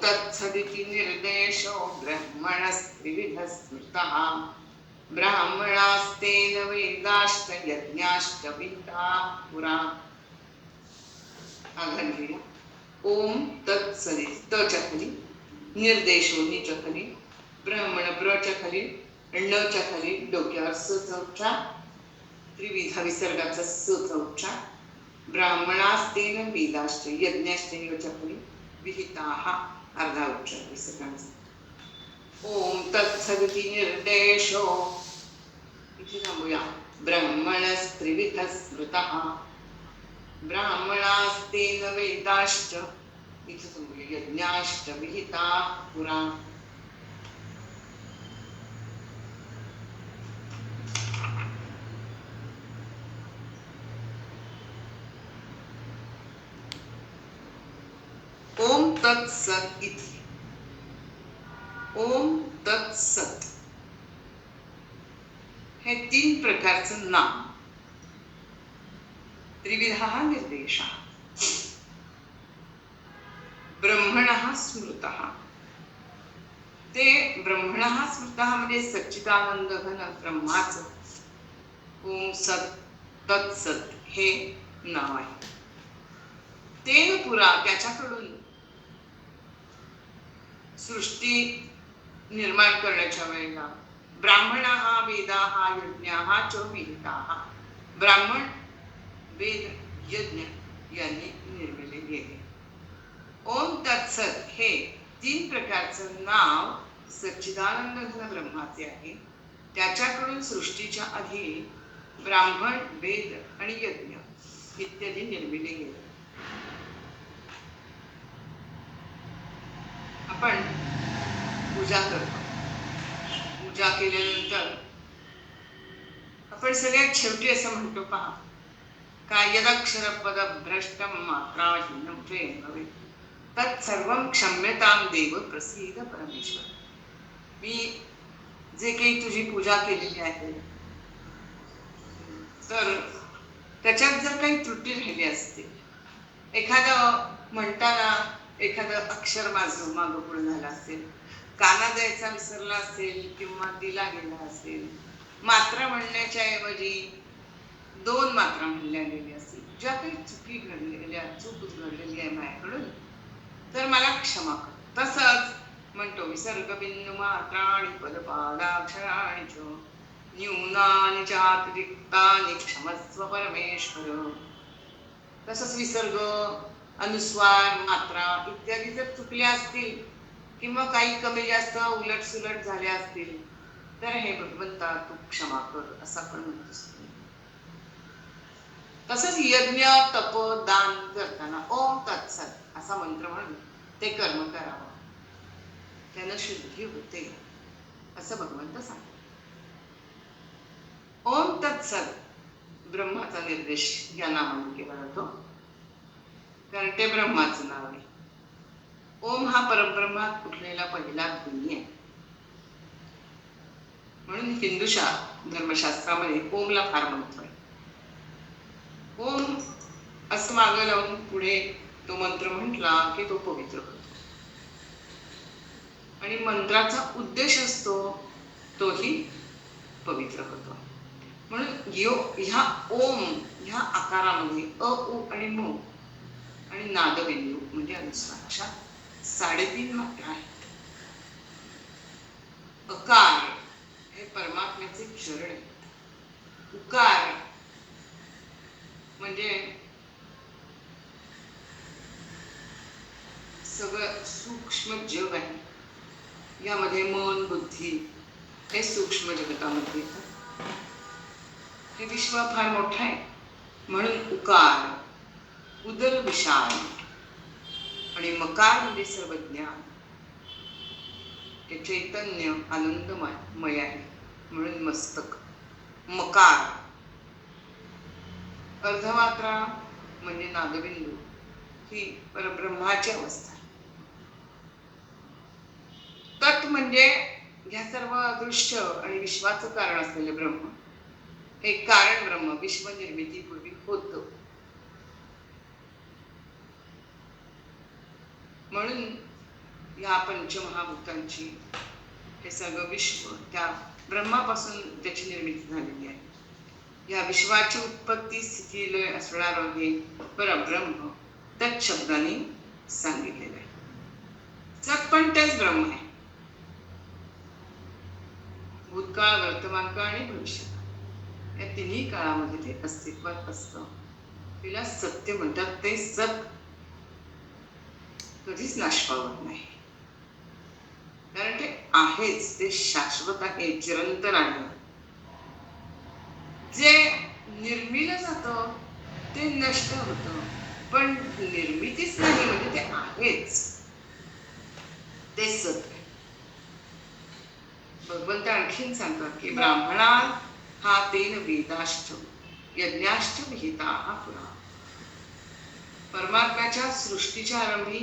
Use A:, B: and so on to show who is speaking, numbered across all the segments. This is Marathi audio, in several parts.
A: तत्सदिति निर्देशो ब्रह्मणस्त्रिविधः स्मृतः ब्राह्मणास्तेन वेदाश्च यज्ञाश्च विहिताः पुरा. ओम तत्सदिति त च्या खाली निर्देशो नि च्या खाली ब्राह्मण ब्र च्या खाली ण च्या खाली डोक्यावर स चा उच्चार त्रिविध विसर्गाचा स चा उच्चार ब्राह्मणास्तेन वेदाश्च यज्ञाश्च च्या खाली विहिताः अर्धा उच्चार विसर्गाचा. ओम तत्सदिति निर्देशो इथे थांबूया. ब्रह्मणस्त्रिविधः स्मृतः ब्राह्मणास्तेन वेदाश्च इथे थांबूया. यज्ञाश्च विहिताः पुरा. ओम तत्सत इथे ओम तत्सत हे तीन प्रकारचं नाम. त्रिविधः निर्देशः ब्रह्मणः स्मृतः. ते ब्रह्मणः स्मृतः म्हणजे सच्चिदानंद घन ब्रह्माचं ओम सत तत्सत हे नाव आहे. तेन पुरा त्याच्याकडून सृष्टी निर्माण करण्याच्या वेळेला ब्राह्मणाः वेदाः यज्ञाः च विहिताः. ब्राह्मण वेद यज्ञ यांनी निर्मिले गेले. ओम तत्सत हे तीन प्रकारचं नाव सच्चिदानंद घन ब्रह्माचे आहे. त्याच्याकडून सृष्टीच्या आधी ब्राह्मण वेद आणि यज्ञ इत्यादी निर्मिले गेले. आपण पूजा करतो. पूजा केल्यानंतर आपण सगळ्यात शेवटी असं म्हणतो पहा का यदक्षर पद भ्रष्टम मात्राहीनं प्रेम भवेत् तत्सर्वं क्षम्यतां देव प्रसीद परमेश्वर. मी जे काही तुझी पूजा केलेली आहे तर त्याच्यात जर काही त्रुटी राहिली असते, एखादं म्हणताना एखादं अक्षर माझं मागं पुढे झालं असेल, काना द्यायचा विसरला असेल किंवा दिला गेला असेल, मात्रा म्हणण्याच्या ऐवजी दोन मात्रा म्हणल्या गेल्या असतील, ज्या काही चूक घडलेली आहे माझ्याकडून तर मला क्षमा कर. तसंच म्हणतो विसर्ग बिंदू मात्राणि पदपादाक्षराणि च न्यूनानि चातिरिक्तानि क्षमस्व परमेश्वर. तसंच विसर्ग अनुस्वार मात्रा इत्यादी जर चुकल्या असतील किंवा काही कमी जास्त उलट सुलट झाल्या असतील तर हे भगवंता तू क्षमा कर असं आपण म्हणतो. तसंच यज्ञ तप दान करताना ओम तत्सत असा मंत्र म्हणून ते कर्म करावं, त्यानं शुद्धी होते असं भगवंत सांगतात. ओम तत्सत ब्रह्माचा निर्देश या नावाने केला जातो कारण ते ब्रह्माचं नाव आहे. ओम हा परब्रह्मात उठलेला पहिला ध्वनी आहे. म्हणून हिंदू धर्मशास्त्रामध्ये ओमला फार महत्व आहे. ओम असं मागं लावून पुढे तो मंत्र म्हटला की तो पवित्र होतो आणि मंत्राचा उद्देश असतो तोही पवित्र होतो. म्हणून ह्या ओम ह्या आकारामध्ये अ उ आणि म आणि नादबिंदू म्हणजे अनुस्वार अशा 3.5 मात्रा आहेत. अकार हे परमात्म्याचे चरण आहेत. उकार म्हणजे सगळं सूक्ष्म जग आहे. यामध्ये मन बुद्धी हे सूक्ष्म जगतामध्ये येतात. हे विश्व फार मोठं आहे म्हणून उकार उदर विशाल आणि मकार म्हणजे सर्व ज्ञान. ते चैतन्य आनंदमय आहे म्हणून मस्तक. मकार अर्धमात्रा म्हणजे नादबिंदू ही परब्रह्माची अवस्था. तत् म्हणजे ह्या सर्व दृश्य आणि विश्वाचं कारण असलेले ब्रह्म हे कारण ब्रह्म विश्व निर्मितीपूर्वी होतं. म्हणून या पंचमहाभूतांची, हे सगळं विश्व त्या ब्रह्मापासून त्याची निर्मिती झालेली आहे. या विश्वाची उत्पत्ती स्थिती लय असणार हे परब्रह्म त्याच शब्दाने सांगितलेलं आहे. सत पण तेच ब्रह्म आहे. भूतकाळ, वर्तमानकाळ आणि भविष्यकाळ या तिन्ही काळामध्ये ते अस्तित्वात असतं. तिला सत्य म्हणतात. ते सत कधीच नाश पावत नाही, कारण ते आहेच. ते शाश्वत आहे, चिरंतन आहे. जे निर्मिलं जातं ते नष्ट होतं, पण निर्मितीच नाही म्हणजे ते आहेच. ते सत आहे. भगवंत आणखीन सांगतात की ब्राह्मणा हा तेन वेदाश्च यज्ञाश्च विहिता पुरा. परमात्म्याच्या सृष्टीच्या आरंभी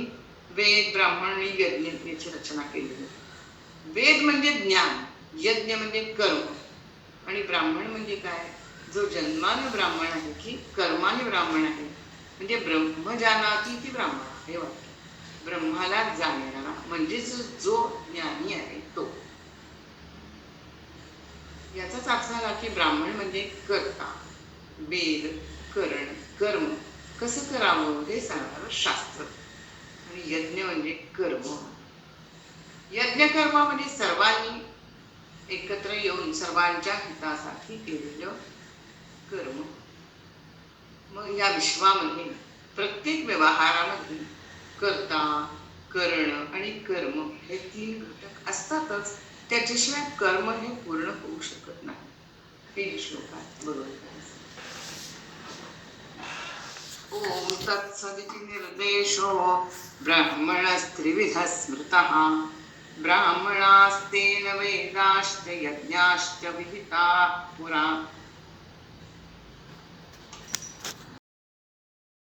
A: वेद, ब्राह्मण आणि यज्ञ याची रचना केलेली आहे. वेद म्हणजे ज्ञान, यज्ञ म्हणजे कर्म आणि ब्राह्मण म्हणजे काय? जो जन्माने ब्राह्मण आहे की कर्माने ब्राह्मण आहे, म्हणजे ब्रह्म जानाती ती ब्राह्मण हे वाक्य. ब्रह्माला जाणणारा म्हणजेच जो ज्ञानी आहे तो. याचाच अर्थ झाला की ब्राह्मण म्हणजे कर्ता, वेद, करण, कर्म कसं करावं हे सांगणारं शास्त्र. आणि यज्ञ म्हणजे कर्म. यज्ञ कर्म म्हणजे सर्वांनी एकत्र येऊन सर्वांच्या हितासाठी केलेलं कर्म. मग या विश्वामध्ये प्रत्येक व्यवहारामध्ये कर्ता, करण आणि कर्म हे तीन घटक असतातच. त्याच्याशिवाय कर्म हे पूर्ण होऊ शकत नाही. हे श्लोकात बरोबर. ओम तत्सदिति निर्देशो ब्राह्मणस्त्रिविधः स्मृतः ब्राह्मणास्तेन वेदाश्च यज्ञाश्च विहिताः पुरा